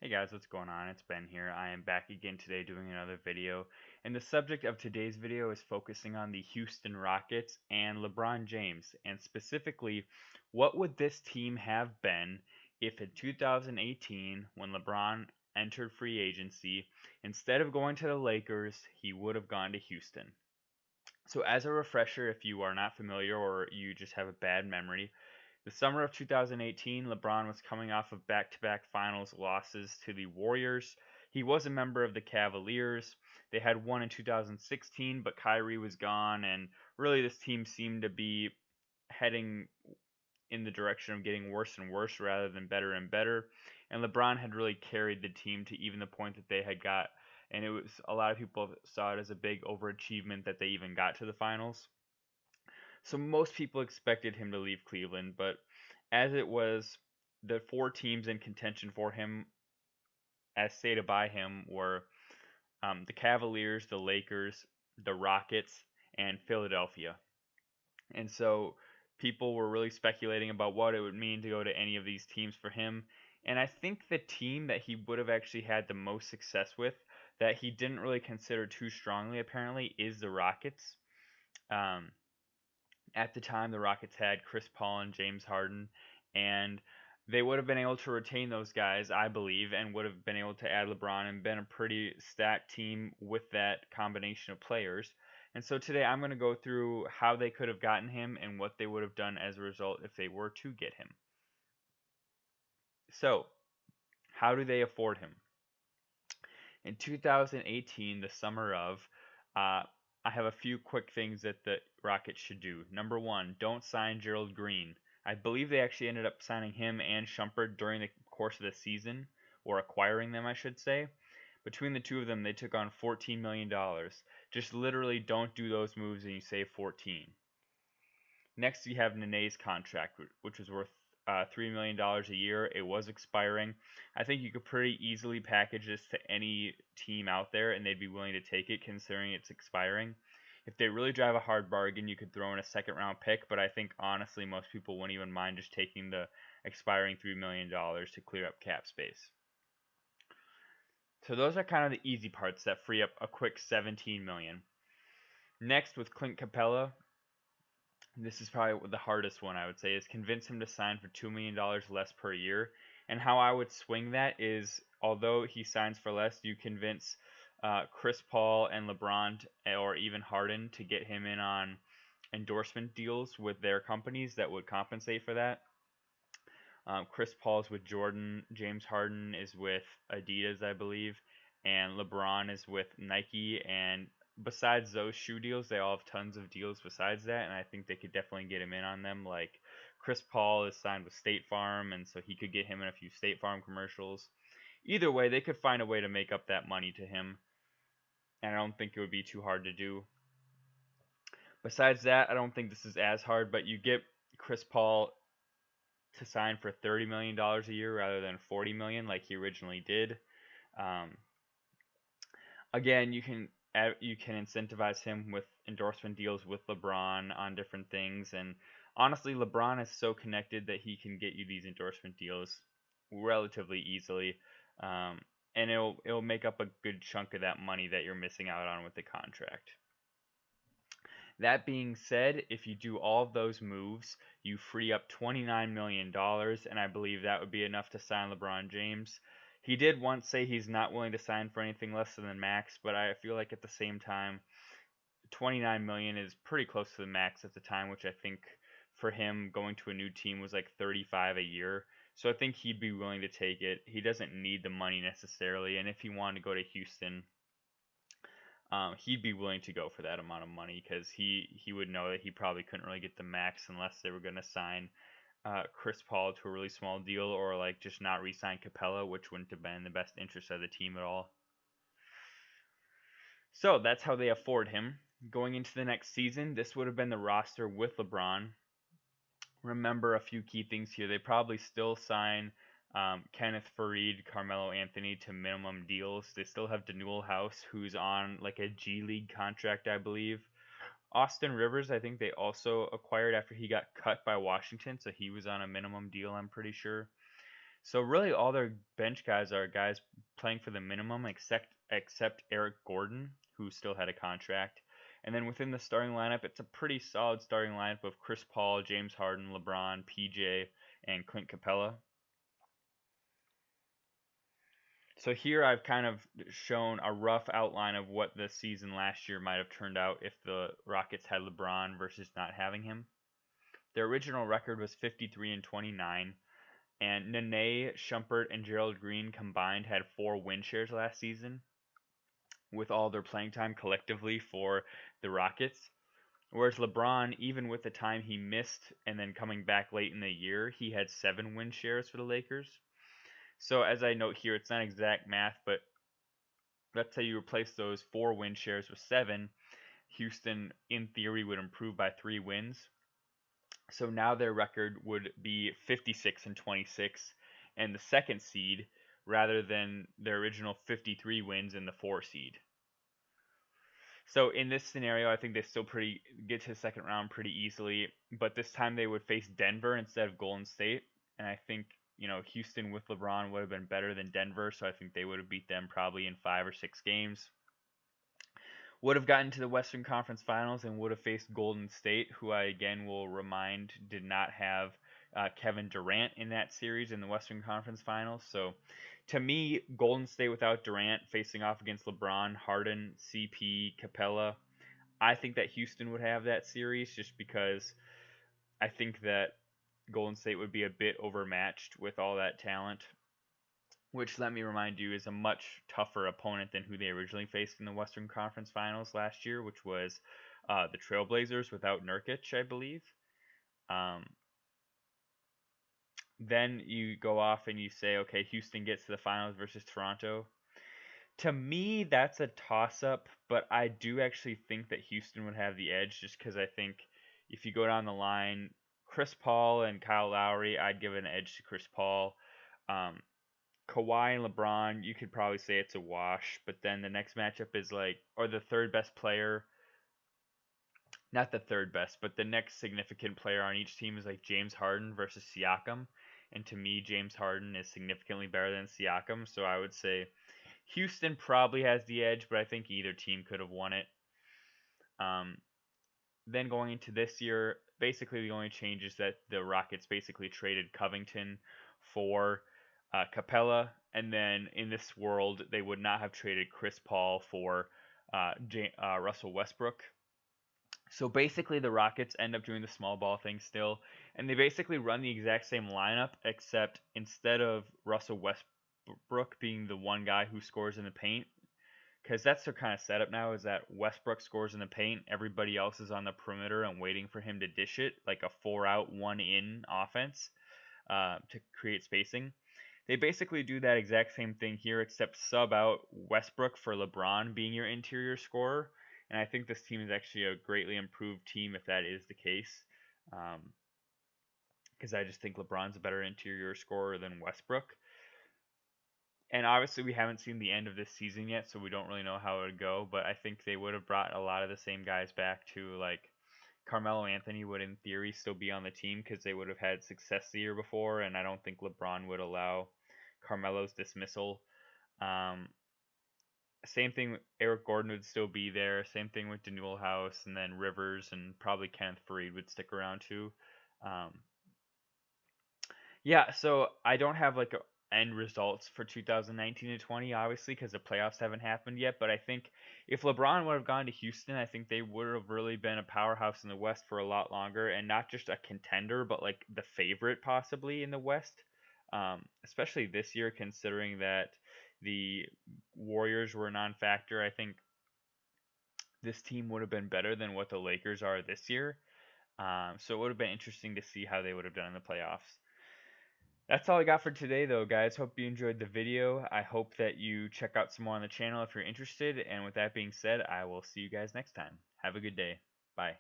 Hey guys, what's going on? It's Ben here. I am back again today doing another video. And the subject of today's video is focusing on the Houston Rockets and LeBron James. And specifically, what would this team have been if in 2018, when LeBron entered free agency, instead of going to the Lakers, he would have gone to Houston? So, as a refresher, if you are not familiar or you just have a bad memory, the summer of 2018, LeBron was coming off of back to back finals losses to the Warriors. He was a member of the Cavaliers. They had won in 2016, but Kyrie was gone, and really this team seemed to be heading in the direction of getting worse and worse rather than better and better. And LeBron had really carried the team to even the point that they had got, and it was a lot of people saw it as a big overachievement that they even got to the finals. So most people expected him to leave Cleveland, but as it was, the four teams in contention for him, as stated by him, were the Cavaliers, the Lakers, the Rockets, and Philadelphia. And so people were really speculating about what it would mean to go to any of these teams for him. And I think the team that he would have actually had the most success with, that he didn't really consider too strongly apparently, is the Rockets. Um, At the time, the Rockets had Chris Paul and James Harden, and they would have been able to retain those guys, I believe, and would have been able to add LeBron and been a pretty stacked team with that combination of players. And so today I'm going to go through how they could have gotten him and what they would have done as a result if they were to get him. So, how do they afford him? In 2018, the summer of, uh, I have a few quick things that the Rockets should do. Number one, don't sign Gerald Green. I believe they actually ended up signing him and Shumpert during the course of the season, or acquiring them, I should say. Between the two of them, they took on $14 million. Just literally don't do those moves and you save 14. Next, you have Nene's contract, which was worth $3 million a year. It was expiring. I think you could pretty easily package this to any team out there and they'd be willing to take it considering it's expiring. If they really drive a hard bargain, you could throw in a second round pick, but I think honestly most people wouldn't even mind just taking the expiring $3 million to clear up cap space. So those are kind of the easy parts that free up a quick 17 million. Next, with Clint Capella, this is probably the hardest one I would say, is convince him to sign for $2 million less per year. And how I would swing that is, although he signs for less, you convince Chris Paul and LeBron or even Harden to get him in on endorsement deals with their companies that would compensate for that. Chris Paul is with Jordan, James Harden is with Adidas, I believe, and LeBron is with Nike. And besides those shoe deals, they all have tons of deals besides that, and I think they could definitely get him in on them. Like Chris Paul is signed with State Farm, and so he could get him in a few State Farm commercials. Either way, they could find a way to make up that money to him, and I don't think it would be too hard to do. Besides that, I don't think this is as hard, but you get Chris Paul to sign for $30 million a year rather than $40 million like he originally did. Um, Again, you can incentivize him with endorsement deals with LeBron on different things, and honestly, LeBron is so connected that he can get you these endorsement deals relatively easily, um, and it'll make up a good chunk of that money that you're missing out on with the contract. That being said, if you do all of those moves, you free up $29 million, and I believe that would be enough to sign LeBron James. He did once say he's not willing to sign for anything less than the max, but I feel like at the same time, 29 million is pretty close to the max at the time, which I think for him going to a new team was like 35 a year. So I think he'd be willing to take it. He doesn't need the money necessarily, and if he wanted to go to Houston, he'd be willing to go for that amount of money because he would know that he probably couldn't really get the max unless they were going to sign Chris Paul to a really small deal or like just not re-sign Capella, which wouldn't have been in the best interest of the team at all. So that's how they afford him. Going into the next season, this would have been the roster with LeBron. Remember a few key things here. They probably still sign Kenneth Faried, Carmelo Anthony to minimum deals. They still have Danuel House, who's on like a G League contract, I believe. Austin Rivers, I think they also acquired after he got cut by Washington, so he was on a minimum deal, I'm pretty sure. So really, all their bench guys are guys playing for the minimum, except Eric Gordon, who still had a contract. And then within the starting lineup, it's a pretty solid starting lineup of Chris Paul, James Harden, LeBron, PJ, and Clint Capella. So here I've kind of shown a rough outline of what the season last year might have turned out if the Rockets had LeBron versus not having him. Their original record was 53-29, and Nene, Shumpert, and Gerald Green combined had 4 win shares last season, with all their playing time collectively for the Rockets. Whereas LeBron, even with the time he missed and then coming back late in the year, he had 7 win shares for the Lakers. So as I note here, it's not exact math, but let's say you replace those 4 win shares with 7, Houston, in theory, would improve by 3 wins. So now their record would be 56-26 and the second seed rather than their original 53 wins in the 4 seed. So in this scenario, I think they still get to the second round pretty easily, but this time they would face Denver instead of Golden State, and I think Houston with LeBron would have been better than Denver, so I think they would have beat them probably in 5 or 6 games. Would have gotten to the Western Conference Finals and would have faced Golden State, who I again will remind did not have Kevin Durant in that series in the Western Conference Finals. So to me, Golden State without Durant facing off against LeBron, Harden, CP, Capella, I think that Houston would have that series just because I think that Golden State would be a bit overmatched with all that talent, which, let me remind you, is a much tougher opponent than who they originally faced in the Western Conference Finals last year, which was the Trailblazers without Nurkic, I believe. Then you go off and you say, okay, Houston gets to the finals versus Toronto. To me, that's a toss-up, but I do actually think that Houston would have the edge just because I think if you go down the line, Chris Paul and Kyle Lowry, I'd give an edge to Chris Paul. Kawhi and LeBron, you could probably say it's a wash, but then the next matchup is or the third best player, not the third best, but the next significant player on each team is James Harden versus Siakam. And to me, James Harden is significantly better than Siakam, so I would say Houston probably has the edge, but I think either team could have won it. Then going into this year, basically the only change is that the Rockets basically traded Covington for Capella, and then in this world, they would not have traded Chris Paul for Russell Westbrook. So basically, the Rockets end up doing the small ball thing still, and they basically run the exact same lineup, except instead of Russell Westbrook being the one guy who scores in the paint, because that's their kind of setup now, is that Westbrook scores in the paint, everybody else is on the perimeter and waiting for him to dish it, like a 4-out, 1-in offense to create spacing. They basically do that exact same thing here, except sub out Westbrook for LeBron being your interior scorer. And I think this team is actually a greatly improved team if that is the case. Because I just think LeBron's a better interior scorer than Westbrook. And obviously we haven't seen the end of this season yet, so we don't really know how it would go. But I think they would have brought a lot of the same guys back too. Carmelo Anthony would in theory still be on the team because they would have had success the year before, and I don't think LeBron would allow Carmelo's dismissal. Same thing, Eric Gordon would still be there. Same thing with Danuel House, and then Rivers and probably Kenneth Faried would stick around too. Yeah, so I don't have end results for 2019 and 20, obviously, because the playoffs haven't happened yet. But I think if LeBron would have gone to Houston, I think they would have really been a powerhouse in the West for a lot longer, and not just a contender, but the favorite possibly in the West. Especially this year, considering that the Warriors were a non-factor. I think this team would have been better than what the Lakers are this year. So it would have been interesting to see how they would have done in the playoffs. That's all I got for today, though, guys. Hope you enjoyed the video. I hope that you check out some more on the channel if you're interested. And with that being said, I will see you guys next time. Have a good day. Bye.